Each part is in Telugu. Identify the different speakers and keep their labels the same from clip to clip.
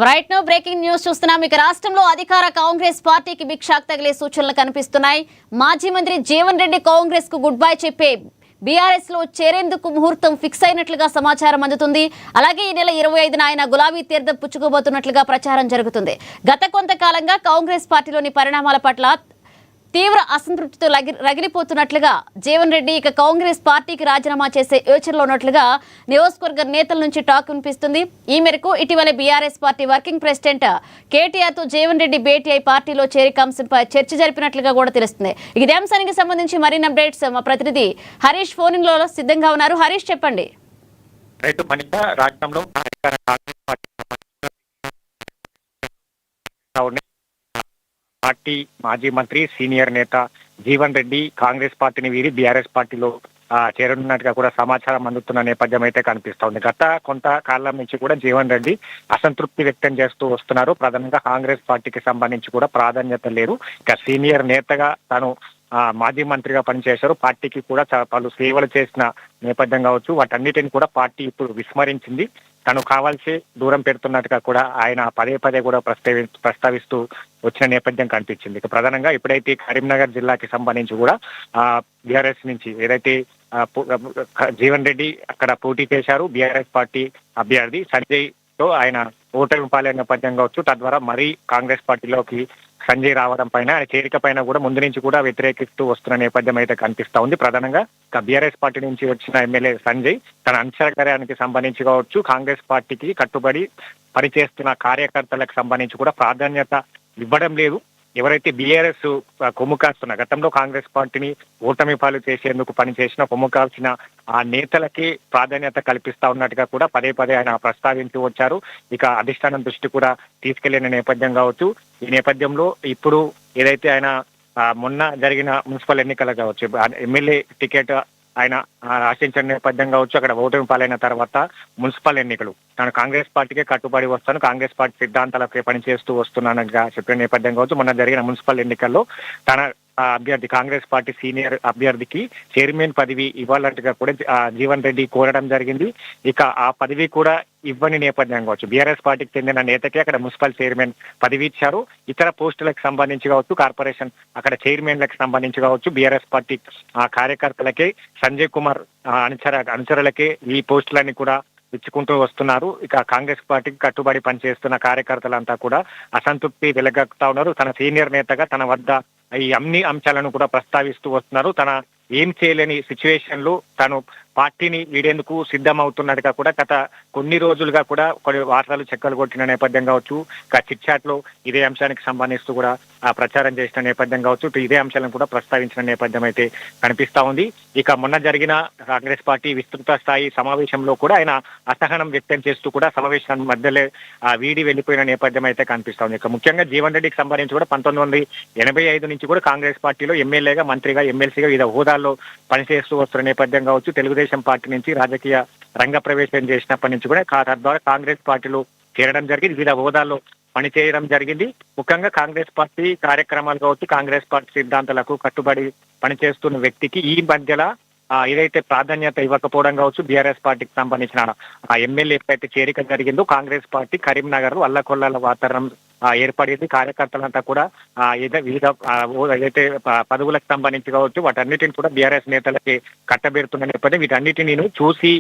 Speaker 1: రైట్ నో బ్రేకింగ్ న్యూస్ చూస్తున్నాం. ఇక రాష్ట్రంలో అధికార కాంగ్రెస్ పార్టీకి బిగ్ షాక్ తగిలే సూచనలు కనిపిస్తున్నాయి. మాజీ మంత్రి జీవన్ రెడ్డి కాంగ్రెస్ కు గుడ్ బై చెప్పే బీఆర్ఎస్ లో చేరేందుకు ముహూర్తం ఫిక్స్ అయినట్లుగా సమాచారం అందుతుంది. అలాగే ఈ నెల 25న ఆయన గులాబీ తీర్థం పుచ్చుకోబోతున్నట్లుగా ప్రచారం జరుగుతుంది. గత కొంతకాలంగా కాంగ్రెస్ పార్టీలోని పరిణామాల పట్ల తీవ్ర అసంతృప్తితో రగిలిపోతున్నట్లుగా జీవన్ రెడ్డి ఇక కాంగ్రెస్ పార్టీకి రాజీనామా చేసే యోచనలో ఉన్నట్లుగా నియోజకవర్గ నేతల నుంచి టాక్ వినిపిస్తుంది. ఈ మేరకు ఇటీవల BRS party working president KTR తో జీవన్ రెడ్డి భేటీ అయి పార్టీలో చేరిక అంశంపై చర్చ జరిపినట్లుగా కూడా తెలుస్తుంది. ఇదే అంశానికి సంబంధించి మరిన్ని అప్డేట్స్ మా ప్రతినిధి హరీష్ ఫోన్ లో సిద్ధంగా ఉన్నారు. హరీష్ చెప్పండి.
Speaker 2: రాష్ట్రంలో పార్టీ మాజీ మంత్రి సీనియర్ నేత జీవన్ రెడ్డి కాంగ్రెస్ పార్టీని వీరి బీఆర్ఎస్ పార్టీలో చేరనున్నట్టుగా కూడా సమాచారం అందుతున్న నేపథ్యం అయితే కనిపిస్తోంది. గత కొంతకాలం నుంచి కూడా జీవన్ రెడ్డి అసంతృప్తి వ్యక్తం చేస్తూ వస్తున్నారు. ప్రధానంగా కాంగ్రెస్ పార్టీకి సంబంధించి కూడా ప్రాధాన్యత లేదు. ఇక సీనియర్ నేతగా తాను మాజీ మంత్రిగా పనిచేశారు. పార్టీకి కూడా పలు సేవలు చేసిన నేపథ్యం కావచ్చు, వాటన్నిటిని కూడా పార్టీ ఇప్పుడు విస్మరించింది. తను కావాల్సి దూరం పెడుతున్నట్టుగా కూడా ఆయన పదే పదే కూడా ప్రస్తావిస్తూ వచ్చిన నేపథ్యం కనిపించింది. ఇక ప్రధానంగా ఎప్పుడైతే కరీంనగర్ జిల్లాకి సంబంధించి కూడా బీఆర్ఎస్ నుంచి ఏదైతే జీవన్ రెడ్డి అక్కడ పోటీ చేశారు, బీఆర్ఎస్ పార్టీ అభ్యర్థి సంజయ్ తో ఆయన ఓటమి పాలైన నేపథ్యం కావచ్చు, తద్వారా మరీ కాంగ్రెస్ పార్టీలోకి సంజయ్ రావడం పైన ఆయన చేరిక పైన కూడా ముందు నుంచి కూడా వ్యతిరేకిస్తూ వస్తున్న నేపథ్యం అయితే కనిపిస్తా ఉంది. ప్రధానంగా బీఆర్ఎస్ పార్టీ నుంచి వచ్చిన ఎమ్మెల్యే సంజయ్ తన అంశకార్యానికి సంబంధించి కావచ్చు, కాంగ్రెస్ పార్టీకి కట్టుబడి పనిచేస్తున్న కార్యకర్తలకు సంబంధించి కూడా ప్రాధాన్యత ఇవ్వడం లేదు. ఎవరైతే బీఆర్ఎస్ కొమ్ము కాస్తున్న గతంలో కాంగ్రెస్ పార్టీని ఓటమి పాలు చేసేందుకు పనిచేసిన కొమ్ము కాల్చిన ఆ నేతలకి ప్రాధాన్యత కల్పిస్తా ఉన్నట్టుగా కూడా పదే పదే ఆయన ప్రస్తావించి వచ్చారు. ఇక అధిష్టానం దృష్టి కూడా తీసుకెళ్లిన నేపథ్యం కావచ్చు. ఈ నేపథ్యంలో ఇప్పుడు ఏదైతే ఆయన మొన్న జరిగిన మున్సిపల్ ఎన్నికలు కావచ్చు, ఎమ్మెల్యే టికెట్ ఆయన ఆశించిన నేపథ్యం కావచ్చు, అక్కడ ఓటమి పాలైన తర్వాత మున్సిపల్ ఎన్నికలు తాను కాంగ్రెస్ పార్టీకే కట్టుబడి వస్తాను, కాంగ్రెస్ పార్టీ సిద్ధాంతాలకే పనిచేస్తూ వస్తున్నానని చెప్పిన నేపథ్యం కావచ్చు. మొన్న జరిగిన మున్సిపల్ ఎన్నికల్లో తన అభ్యర్థి కాంగ్రెస్ పార్టీ సీనియర్ అభ్యర్థికి చైర్మన్ పదవి ఇవ్వాలంటగా కూడా జీవన్ రెడ్డి కోరడం జరిగింది. ఇక ఆ పదవి కూడా ఇవ్వని నేపథ్యం కావచ్చు, బీఆర్ఎస్ పార్టీకి చెందిన నేతకి అక్కడ మున్సిపల్ చైర్మన్ పదవి ఇచ్చారు. ఇతర పోస్టులకు సంబంధించి కావచ్చు, కార్పొరేషన్ అక్కడ చైర్మన్లకు సంబంధించి కావచ్చు, బీఆర్ఎస్ పార్టీ కార్యకర్తలకే సంజయ్ కుమార్ అనుచరులకే ఈ పోస్టులన్నీ కూడా ఇచ్చుకుంటూ వస్తున్నారు. ఇక కాంగ్రెస్ పార్టీకి కట్టుబడి పనిచేస్తున్న కార్యకర్తలంతా కూడా అసంతృప్తి వెలగక్కుతా ఉన్నారు. తన సీనియర్ నేతగా తన వద్ద ఈ అన్ని అంశాలను కూడా ప్రస్తావిస్తూ వస్తున్నారు. తన ఏం చేయలేని సిచ్యువేషన్ లో తను పార్టీని వీడేందుకు సిద్ధమవుతున్నట్టుగా కూడా గత కొన్ని రోజులుగా కూడా కొన్ని వార్తలు చెక్కలు కొట్టిన నేపథ్యం కావచ్చు, చిట్ చాట్ లో ఇదే అంశానికి సంబంధిస్తూ కూడా ప్రచారం చేసిన నేపథ్యం కావచ్చు, ఇదే అంశాలను కూడా ప్రస్తావించిన నేపథ్యం అయితే కనిపిస్తా ఉంది. ఇక మొన్న జరిగిన కాంగ్రెస్ పార్టీ విస్తృత స్థాయి సమావేశంలో కూడా ఆయన అసహనం వ్యక్తం చేస్తూ కూడా సమావేశం మధ్యలో వీడి వెళ్లిపోయిన నేపథ్యం అయితే కనిపిస్తా ఉంది. ఇక ముఖ్యంగా జీవన్ రెడ్డికి సంబంధించి కూడా 1985 నుంచి కూడా కాంగ్రెస్ పార్టీలో ఎమ్మెల్యేగా, మంత్రిగా, ఎమ్మెల్సీగా వివిధ హోదాల్లో పనిచేస్తూ వస్తున్న నేపథ్యం కావచ్చు. తెలుగుదేశం పార్టీ నుంచి రాజకీయ రంగ ప్రవేశం చేసినప్పటి నుంచి కూడా తద్వారా కాంగ్రెస్ పార్టీలో చేరడం జరిగింది, వివిధ హోదాల్లో పనిచేయడం జరిగింది. ముఖ్యంగా కాంగ్రెస్ పార్టీ కార్యక్రమాలు కావచ్చు, కాంగ్రెస్ పార్టీ సిద్ధాంతాలకు కట్టుబడి పనిచేస్తున్న వ్యక్తికి ఈ మధ్యలో ఏదైతే ప్రాధాన్యత ఇవ్వకపోవడం కావచ్చు, బీఆర్ఎస్ పార్టీకి సంబంధించిన ఆ ఎమ్మెల్యే ఎప్పుడైతే చేరిక జరిగిందో కాంగ్రెస్ పార్టీ కరీంనగర్ లో అల్లకొల్లాల వాతావరణం ఏర్పడింది. కార్యకర్తలంతా కూడా వివిధ ఏదైతే పదవులకు సంబంధించి కావచ్చు వాటన్నిటిని కూడా బీఆర్ఎస్ నేతలకి కట్టబెడుతున్న నేపథ్యం వీటన్నిటిని నేను చూసి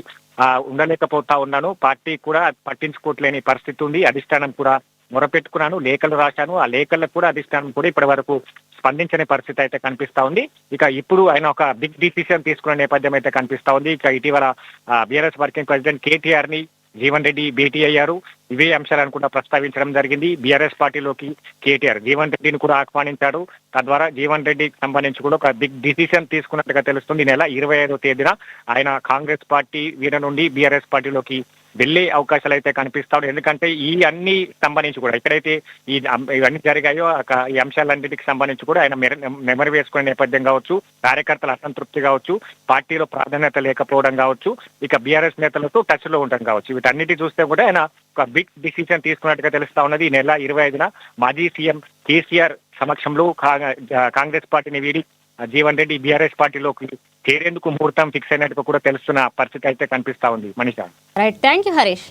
Speaker 2: ఉండలేకపోతా ఉన్నాను. పార్టీ కూడా పట్టించుకోవట్లేని పరిస్థితి ఉంది. అధిష్టానం కూడా మొరపెట్టుకున్నాను, లేఖలు రాశాను. ఆ లేఖలకు కూడా అధిష్టానం కూడా ఇప్పటి వరకు స్పందించని పరిస్థితి అయితే కనిపిస్తా ఉంది. ఇక ఇప్పుడు ఆయన ఒక బిగ్ డిసిషన్ తీసుకున్న నేపథ్యం అయితే కనిపిస్తా ఉంది. ఇక ఇటీవల బీఆర్ఎస్ వర్కింగ్ ప్రెసిడెంట్ కేటీఆర్ ని జీవన్ రెడ్డి భేటీ అయ్యారు. ఇవే అంశాలను కూడా ప్రస్తావించడం జరిగింది. బీఆర్ఎస్ పార్టీలోకి కేటీఆర్ జీవన్ రెడ్డిని కూడా ఆహ్వానించాడు. తద్వారా జీవన్ రెడ్డికి సంబంధించి కూడా ఒక బిగ్ డిసిషన్ తీసుకున్నట్టుగా తెలుస్తుంది. ఈ నెల 25వ తేదీన ఆయన కాంగ్రెస్ పార్టీ వీర నుండి బీఆర్ఎస్ పార్టీలోకి వెళ్లే అవకాశాలు అయితే కనిపిస్తాడు. ఎందుకంటే ఈ అన్ని సంబంధించి కూడా ఎక్కడైతే ఇవన్నీ జరిగాయో ఈ అంశాలన్నిటికి సంబంధించి కూడా ఆయన మెమరీ వేసుకునే నేపథ్యం కావచ్చు, కార్యకర్తల అసంతృప్తి కావచ్చు, పార్టీలో ప్రాధాన్యత లేకపోవడం కావచ్చు, ఇక బీఆర్ఎస్ నేతలతో టచ్ లో ఉండడం కావచ్చు, వీటన్నిటి చూస్తే కూడా ఆయన ఒక బిగ్ డిసిషన్ తీసుకున్నట్టుగా తెలుస్తా ఉన్నది. ఈ నెల 25న మాజీ సీఎం కేసీఆర్ సమక్షంలో కాంగ్రెస్ పార్టీని వీడి జీవన్ రెడ్డి బీఆర్ఎస్ పార్టీలోకి చేరేందుకు ముహూర్తం ఫిక్స్ అయినట్టుగా కూడా తెలుస్తున్న పరిస్థితి అయితే కనిపిస్తా ఉంది. Manisha.
Speaker 1: Right, thank you Harish.